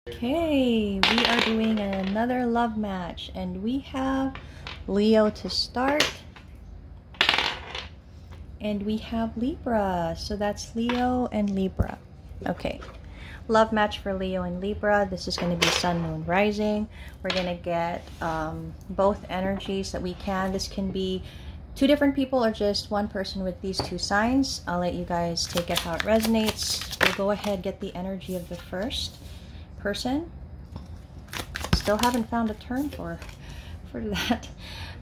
Okay, we are doing another love match, and we have Leo to start, and we have Libra. So that's Leo and Libra. Okay, love match for Leo and Libra. This is going to be Sun, Moon, Rising. We're going to get both energies that we can. This can be two different people or just one person with these two signs. I'll let you guys take it how it resonates. We'll go ahead, get the energy of the first person. Still haven't found a term for that,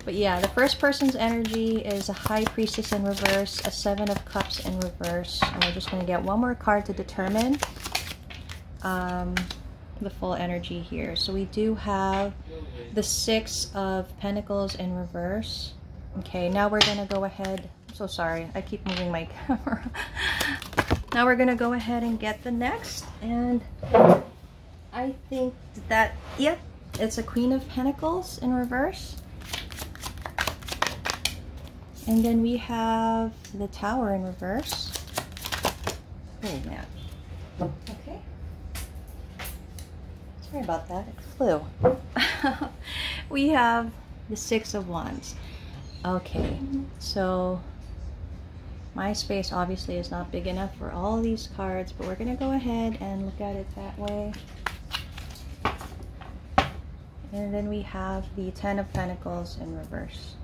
but yeah, the first person's energy is a High Priestess in reverse, a Seven of Cups in reverse, and we're just going to get one more card to determine the full energy here. So we do have the Six of Pentacles in reverse. Okay, now we're going to go ahead, I'm so sorry, I keep moving my camera. Now we're going to go ahead and get the next, and I think that, yep, it's a Queen of Pentacles in reverse. And then we have the Tower in reverse. Oh, man. Okay. Sorry about that. It flew. We have the Six of Wands. Okay, so my space obviously is not big enough for all these cards, but we're going to go ahead and look at it that way. And then we have the Ten of Pentacles in reverse.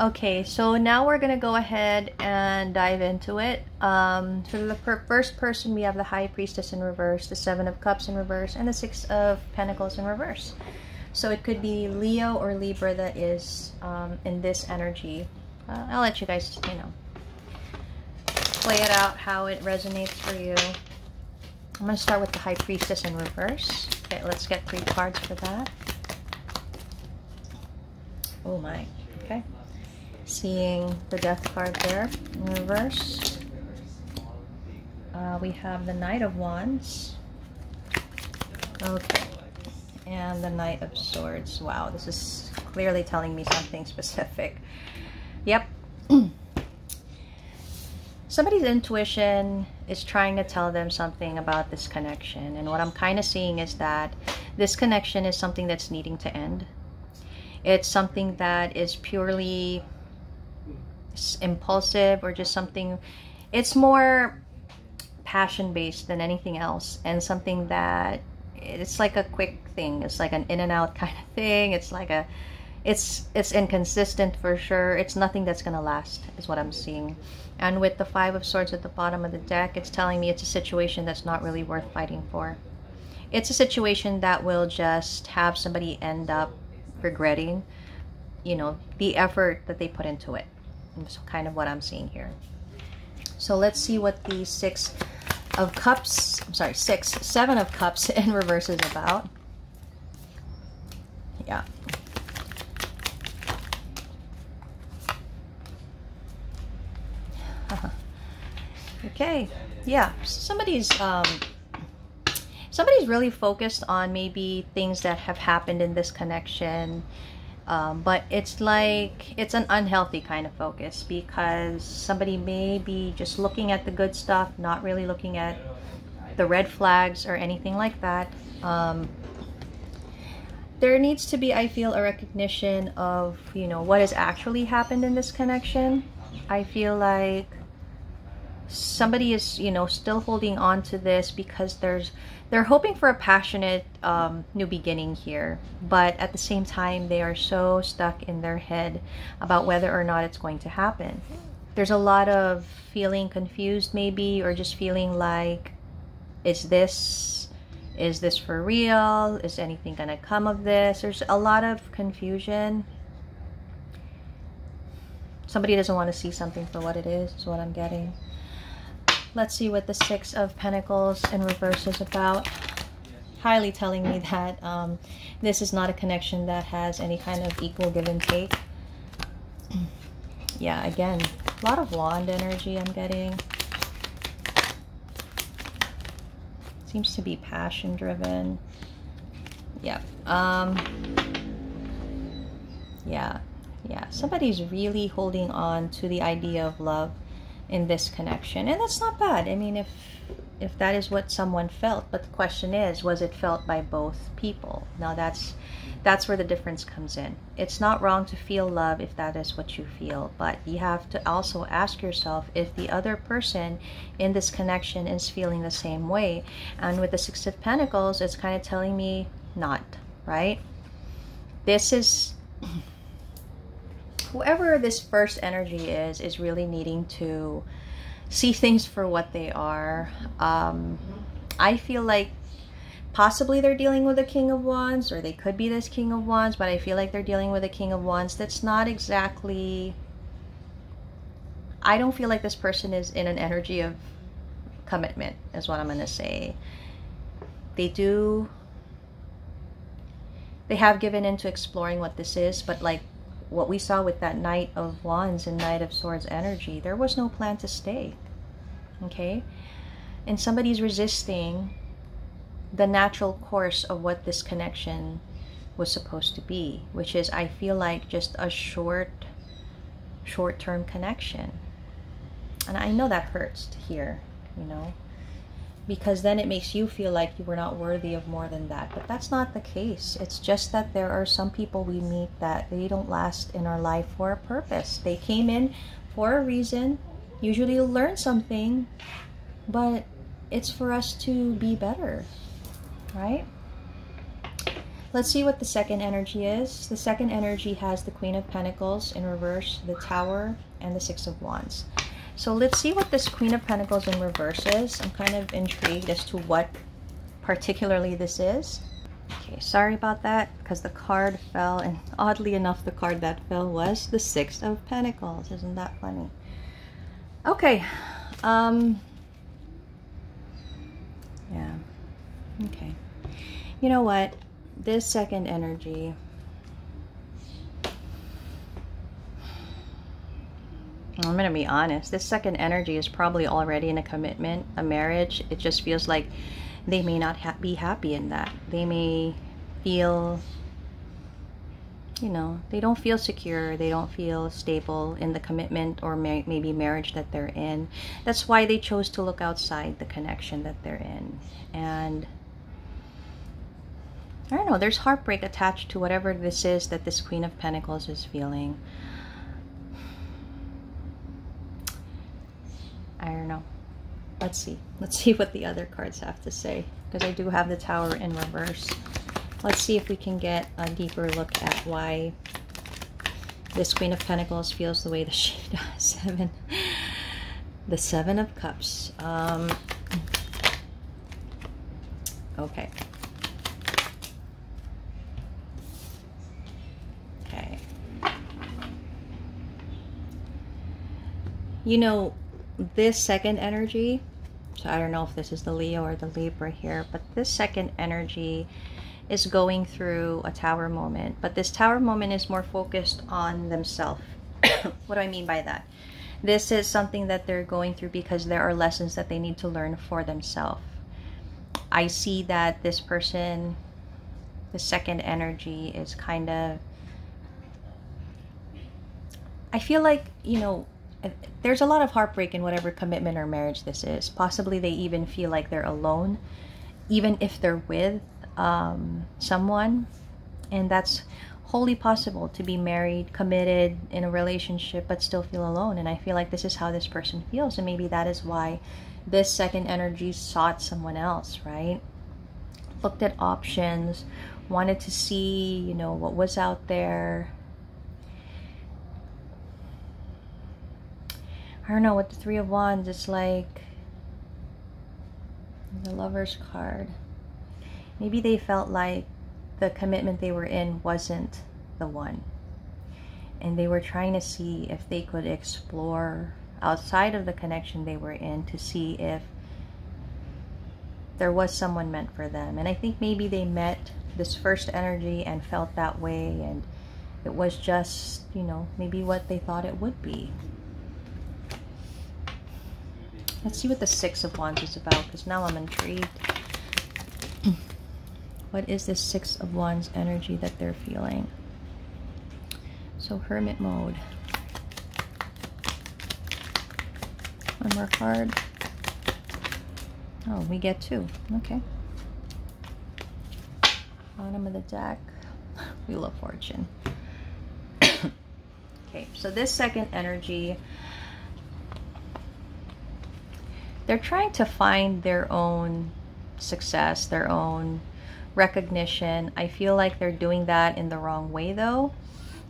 Okay, so now we're going to go ahead and dive into it. For the first person, we have the High Priestess in reverse, the Seven of Cups in reverse, and the Six of Pentacles in reverse. So it could be Leo or Libra that is in this energy. I'll let you guys, you know, play it out how it resonates for you. I'm going to start with the High Priestess in reverse. Okay, let's get 3 cards for that. Oh my, okay. Seeing the Death card there in reverse. We have the Knight of Wands. Okay. And the Knight of Swords. Wow, this is clearly telling me something specific. Yep. Somebody's intuition is trying to tell them something about this connection. And what I'm kind of seeing is that this connection is something that's needing to end. It's something that is purely impulsive or just something, it's more passion-based than anything else, and something that it's like a quick thing. It's like an in and out kind of thing. It's like a, it's inconsistent for sure. It's nothing that's gonna last is what I'm seeing. And with the Five of Swords at the bottom of the deck, it's telling me it's a situation that's not really worth fighting for. It's a situation that will just have somebody end up regretting, you know, the effort that they put into it. That's kind of what I'm seeing here. So let's see what the Six of Cups, I'm sorry, Seven of Cups in reverse is about. Yeah. Okay. Yeah. Somebody's really focused on maybe things that have happened in this connection. But it's like, it's an unhealthy kind of focus, because somebody may be just looking at the good stuff, not really looking at the red flags or anything like that. There needs to be, I feel, a recognition of, you know, what has actually happened in this connection. I feel like somebody is, you know, still holding on to this because they're hoping for a passionate new beginning here, but at the same time they are so stuck in their head about whether or not it's going to happen. There's a lot of feeling confused maybe, or just feeling like, is this for real? Is anything gonna come of this? There's a lot of confusion. Somebody doesn't want to see something for what it is what I'm getting. Let's see what the Six of Pentacles in reverse is about. Highly telling me that this is not a connection that has any kind of equal give and take. Yeah, again, a lot of wand energy I'm getting. Seems to be passion driven. Yeah. Yeah. Somebody's really holding on to the idea of love in this connection, and that's not bad. I mean, if if that is what someone felt. But the question is, was it felt by both people? Now that's where the difference comes in. It's not wrong to feel love if that is what you feel, but you have to also ask yourself if the other person in this connection is feeling the same way. And with the Six of Pentacles, it's kind of telling me not, right? This is, whoever this first energy is really needing to see things for what they are. I feel like possibly they're dealing with a King of Wands, or they could be this King of Wands, but I feel like they're dealing with a King of Wands that's not exactly, I don't feel like this person is in an energy of commitment, is what I'm going to say. They have given into exploring what this is, but like what we saw with that Knight of Wands and Knight of Swords energy, there was no plan to stay, okay? And somebody's resisting the natural course of what this connection was supposed to be, which is, I feel like, just a short-term connection. And I know that hurts to hear, you know, because then it makes you feel like you were not worthy of more than that. But that's not the case. It's just that there are some people we meet that they don't last in our life for a purpose. They came in for a reason. Usually you'll learn something, but it's for us to be better, right? Let's see what the second energy is. The second energy has the Queen of Pentacles in reverse, the Tower, and the Six of Wands. So let's see what this Queen of Pentacles in reverse is. I'm kind of intrigued as to what particularly this is. Okay, sorry about that, because the card fell, and oddly enough, the card that fell was the Six of Pentacles. Isn't that funny? Okay. Yeah. Okay. You know what? This second energy, I'm going to be honest, this second energy is probably already in a commitment, a marriage. It just feels like they may not be happy in that. They may feel, you know, they don't feel secure. They don't feel stable in the commitment or maybe marriage that they're in. That's why they chose to look outside the connection that they're in. And I don't know, there's heartbreak attached to whatever this is that this Queen of Pentacles is feeling. I don't know. Let's see. Let's see what the other cards have to say, because I do have the Tower in reverse. Let's see if we can get a deeper look at why this Queen of Pentacles feels the way that she does. The Seven of Cups. Okay. Okay. You know, this second energy, so I don't know if this is the Leo or the Libra here, but this second energy is going through a Tower moment. But this Tower moment is more focused on themselves. What do I mean by that? This is something that they're going through because there are lessons that they need to learn for themselves. I see that this person, the second energy, is kind of, I feel like, you know, there's a lot of heartbreak in whatever commitment or marriage this is. Possibly they even feel like they're alone, even if they're with someone. And that's wholly possible, to be married, committed, in a relationship, but still feel alone. And I feel like this is how this person feels. And maybe that is why this second energy sought someone else, right? Looked at options, wanted to see, you know, what was out there. I don't know, with the Three of Wands, it's like the Lover's card. Maybe they felt like the commitment they were in wasn't the one. And they were trying to see if they could explore outside of the connection they were in to see if there was someone meant for them. And I think maybe they met this first energy and felt that way, and it was just, you know, maybe what they thought it would be. Let's see what the Six of Wands is about, because now I'm intrigued. What is this Six of Wands energy that they're feeling? So Hermit mode. One more card. Oh, we get 2. Okay. Bottom of the deck, Wheel of Fortune. Okay, so this second energy, they're trying to find their own success, their own recognition. I feel like they're doing that in the wrong way though,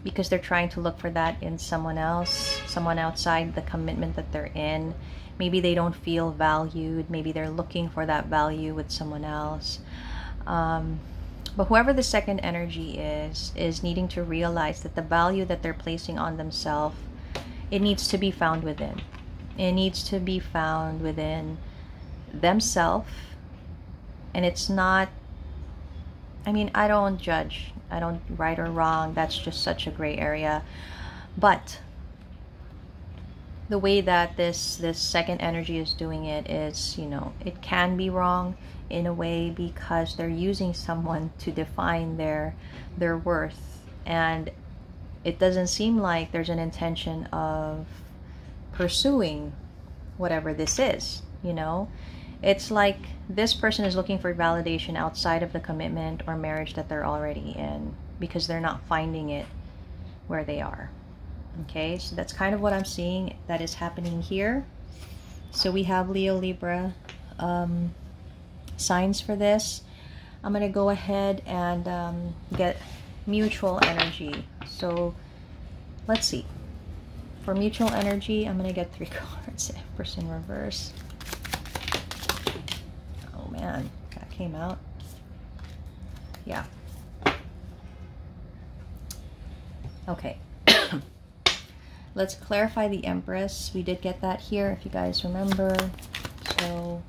because they're trying to look for that in someone else, someone outside the commitment that they're in. Maybe they don't feel valued. Maybe they're looking for that value with someone else. But whoever the second energy is needing to realize that the value that they're placing on themselves, it needs to be found within. It needs to be found within themselves. And it's not, I mean, I don't judge. I don't right or wrong. That's just such a gray area. But the way that this second energy is doing it is, you know, it can be wrong in a way because they're using someone to define their worth, and it doesn't seem like there's an intention of pursuing whatever this is, you know. It's like this person is looking for validation outside of the commitment or marriage that they're already in because they're not finding it where they are. Okay, so that's kind of what I'm seeing that is happening here. So we have Leo, Libra signs for this. I'm going to go ahead and get mutual energy. So let's see. For mutual energy, I'm going to get 3 cards. Empress in reverse. Oh man, that came out. Yeah. Okay. Let's clarify the Empress. We did get that here, if you guys remember. So,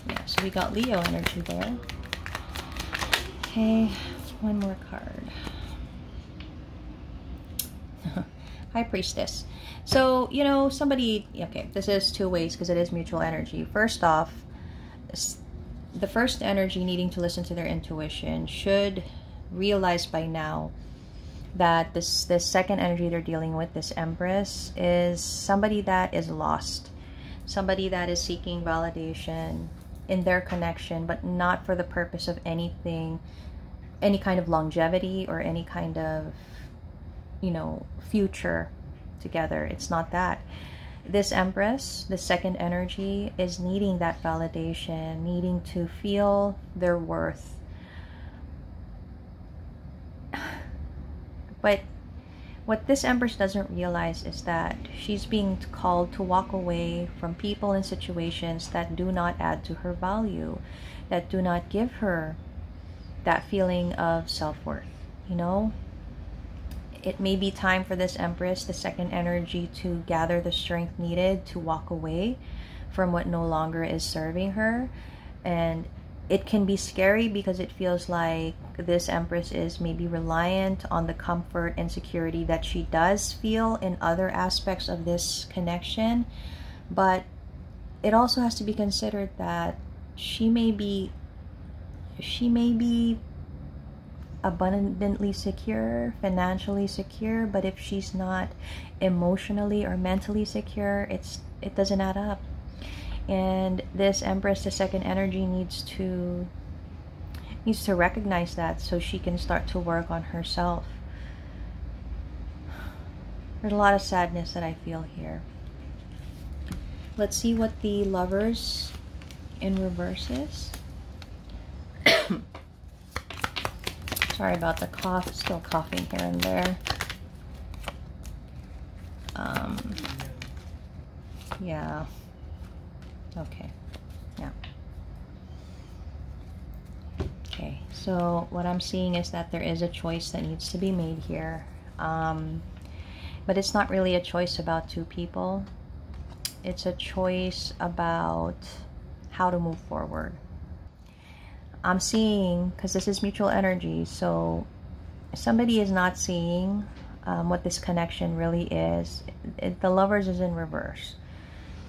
yeah, so we got Leo energy there. Okay, one more card. High Priestess. So, you know, somebody, okay, this is 2 ways because it is mutual energy. First off, the first energy needing to listen to their intuition should realize by now that this second energy they're dealing with, this Empress, is somebody that is lost, somebody that is seeking validation in their connection, but not for the purpose of anything, any kind of longevity or any kind of, you know, future together. It's not that. This Empress, the second energy, is needing that validation, needing to feel their worth. But what this Empress doesn't realize is that she's being called to walk away from people and situations that do not add to her value, that do not give her that feeling of self-worth. You know, it may be time for this Empress, the second energy, to gather the strength needed to walk away from what no longer is serving her. And it can be scary because it feels like this Empress is maybe reliant on the comfort and security that she does feel in other aspects of this connection. But it also has to be considered that she may be abundantly secure, financially secure, but if she's not emotionally or mentally secure, it doesn't add up. And this Empress, the second energy, needs to recognize that so she can start to work on herself. There's a lot of sadness that I feel here. Let's see what the Lovers in reverse is. Sorry about the cough, still coughing here and there. Yeah. Okay. Yeah. Okay. So what I'm seeing is that there is a choice that needs to be made here. But it's not really a choice about 2 people. It's a choice about how to move forward. I'm seeing, because this is mutual energy, so somebody is not seeing what this connection really is. The Lovers is in reverse.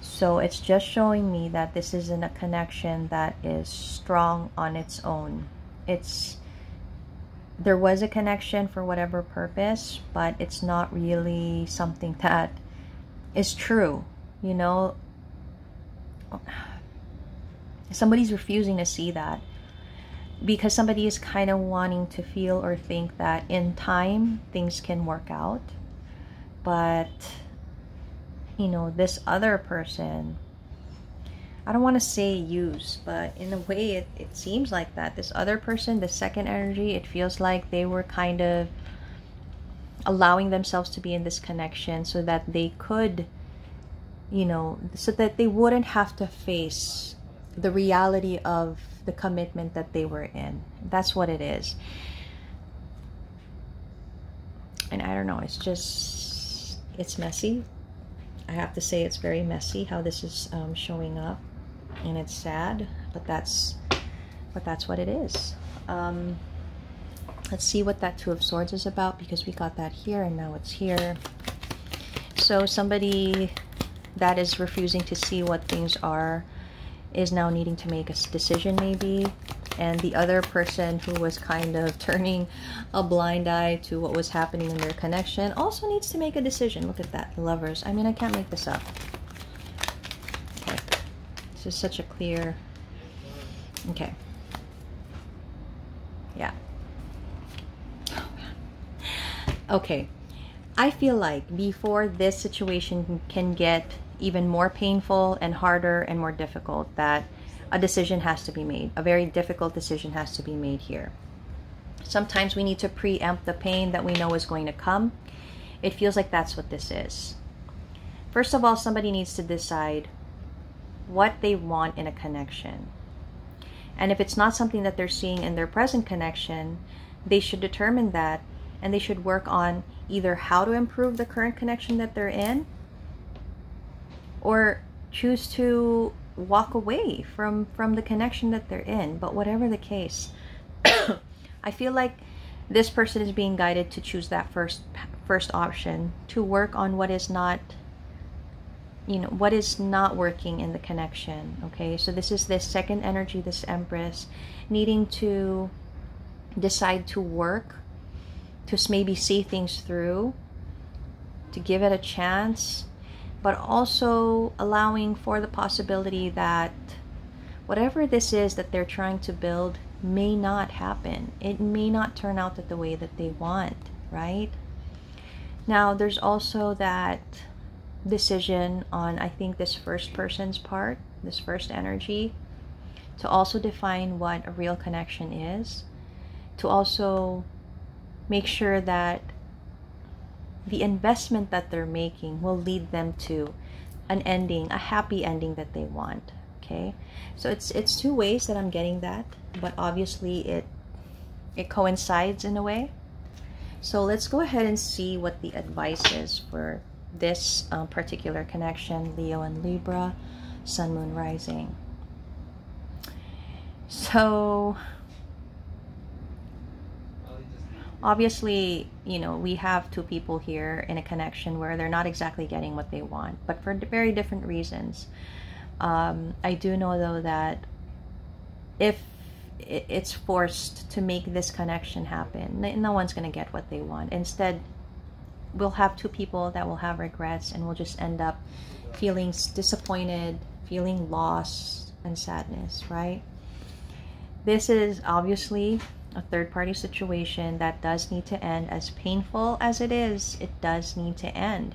So it's just showing me that this isn't a connection that is strong on its own. There was a connection for whatever purpose, but it's not really something that is true. you know, somebody's refusing to see that, because somebody is kind of wanting to feel or think that in time things can work out. But, you know, this other person, I don't want to say use, but in a way it seems like that. This other person, the second energy, it feels like they were kind of allowing themselves to be in this connection so that they could, you know, so that they wouldn't have to face the reality of the commitment that they were in. That's what it is. And I don't know, it's just, it's messy. I have to say it's very messy how this is showing up, and it's sad, but that's what it is. Let's see what that Two of Swords is about, because we got that here and now it's here. So somebody that is refusing to see what things are is now needing to make a decision maybe, and the other person who was kind of turning a blind eye to what was happening in their connection also needs to make a decision. Look at that, Lovers. I mean, I can't make this up. Okay, this is such a clear, okay, yeah. Okay, I feel like before this situation can get even more painful and harder and more difficult, that a decision has to be made. A very difficult decision has to be made here. Sometimes we need to preempt the pain that we know is going to come. It feels like that's what this is. First of all, somebody needs to decide what they want in a connection. And if it's not something that they're seeing in their present connection, they should determine that, and they should work on either how to improve the current connection that they're in, or choose to walk away from the connection that they're in. But whatever the case, I feel like this person is being guided to choose that first option, to work on what is not, you know, what is not working in the connection. Okay, so this is this second energy, this Empress, needing to decide to work, to maybe see things through, to give it a chance, but also allowing for the possibility that whatever this is that they're trying to build may not happen. It may not turn out the way that they want, right? Now, there's also that decision on, I think, this first person's part, this first energy, to also define what a real connection is, to also make sure that the investment that they're making will lead them to an ending, a happy ending that they want. Okay, so it's two ways that I'm getting that, but obviously it coincides in a way. So let's go ahead and see what the advice is for this particular connection, Leo and Libra, Sun, Moon, Rising. So obviously, you know, we have two people here in a connection where they're not exactly getting what they want, but for very different reasons. I do know, though, that if it's forced to make this connection happen, no one's going to get what they want. Instead, we'll have two people that will have regrets, and we'll just end up feeling disappointed, feeling lost and sadness, right? This is obviously a third-party situation that does need to end. As painful as it is, it does need to end.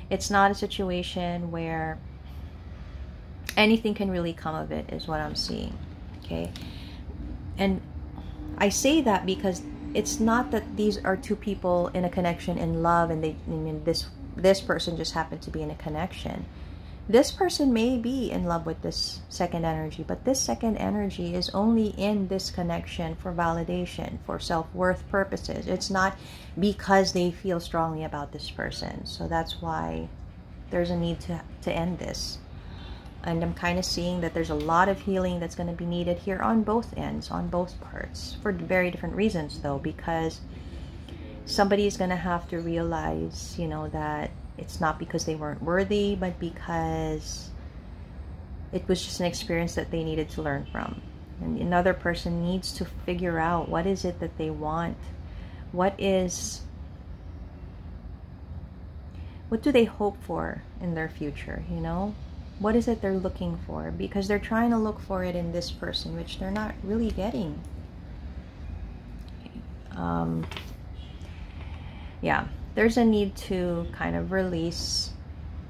It's not a situation where anything can really come of it, is what I'm seeing. Okay, and I say that because it's not that these are two people in a connection in love, and this person just happened to be in a connection. This person may be in love with this second energy, but this second energy is only in this connection for validation, for self-worth purposes. It's not because they feel strongly about this person. So that's why there's a need to end this. And I'm kind of seeing that there's a lot of healing that's going to be needed here on both ends, on both parts, for very different reasons, though, because somebody's going to have to realize, you know, that it's not because they weren't worthy, but because it was just an experience that they needed to learn from. And another person needs to figure out what is it that they want. What is what do they hope for in their future, you know? What is it they're looking for? Because they're trying to look for it in this person, which they're not really getting. Yeah, there's a need to kind of release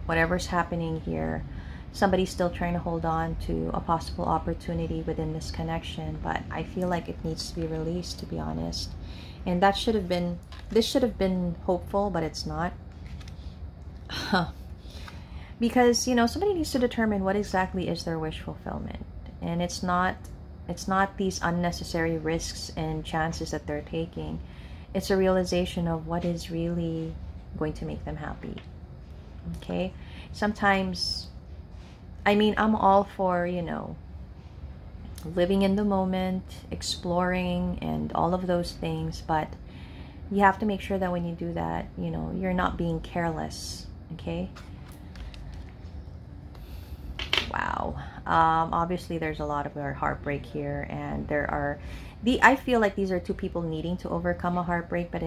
whatever's happening here. Somebody's still trying to hold on to a possible opportunity within this connection, but I feel like it needs to be released, to be honest. And that should have been, this should have been hopeful, but it's not. Because, you know, somebody needs to determine what exactly is their wish fulfillment. And it's not these unnecessary risks and chances that they're taking. It's a realization of what is really going to make them happy. Okay? Sometimes, I mean, I'm all for, you know, living in the moment, exploring, and all of those things, but you have to make sure that when you do that, you know, you're not being careless. Okay? Wow. Obviously there's a lot of heartbreak here, and there are I feel like these are two people needing to overcome a heartbreak, but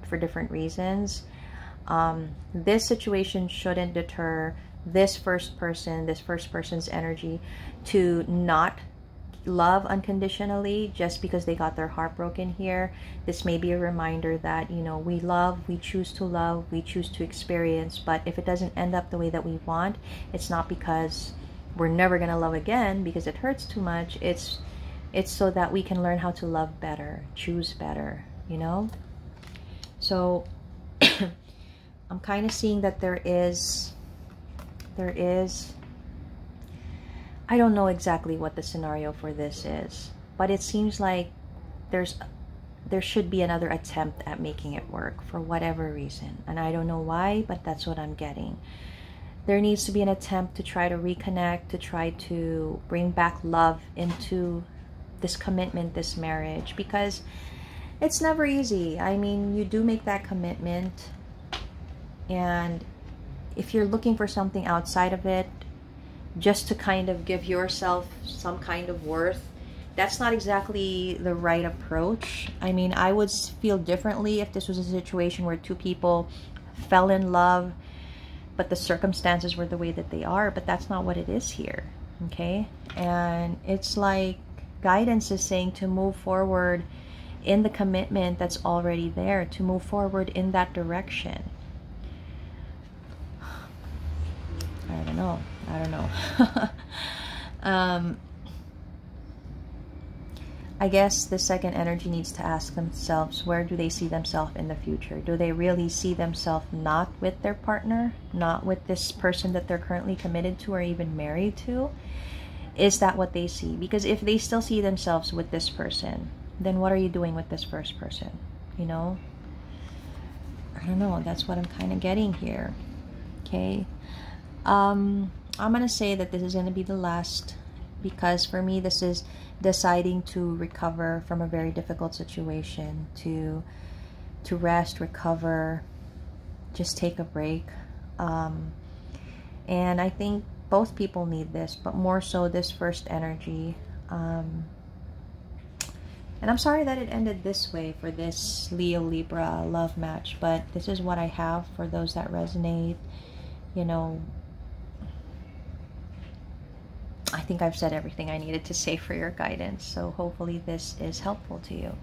for different reasons. This situation shouldn't deter this first person's energy to not love unconditionally just because they got their heart broken here. This may be a reminder that, you know, we love, we choose to experience, but if it doesn't end up the way that we want, it's not because we're never gonna love again because it hurts too much. It's so that we can learn how to love better, choose better, you know? So I'm kind of seeing that there is, I don't know exactly what the scenario for this is, but it seems like there should be another attempt at making it work for whatever reason. And I don't know why, but that's what I'm getting. There needs to be an attempt to try to reconnect, to try to bring back love into this commitment, this marriage, because it's never easy. I mean, you do make that commitment, and if you're looking for something outside of it, just to kind of give yourself some kind of worth, that's not exactly the right approach. I mean, I would feel differently if this was a situation where two people fell in love, but the circumstances were the way that they are, but that's not what it is here, okay? And it's like guidance is saying to move forward in the commitment that's already there, to move forward in that direction. I don't know. I guess the second energy needs to ask themselves, where do they see themselves in the future? Do they really see themselves not with their partner, not with this person that they're currently committed to or even married to? Is that what they see? Because if they still see themselves with this person, then what are you doing with this first person? You know? I don't know. That's what I'm kind of getting here. Okay? I'm going to say that this is going to be the last, because for me this is deciding to recover from a very difficult situation, to rest, recover, just take a break. And I think both people need this, but more so this first energy. And I'm sorry that it ended this way for this Leo Libra love match, but this is what I have for those that resonate. You know, I think I've said everything I needed to say for your guidance, so hopefully this is helpful to you.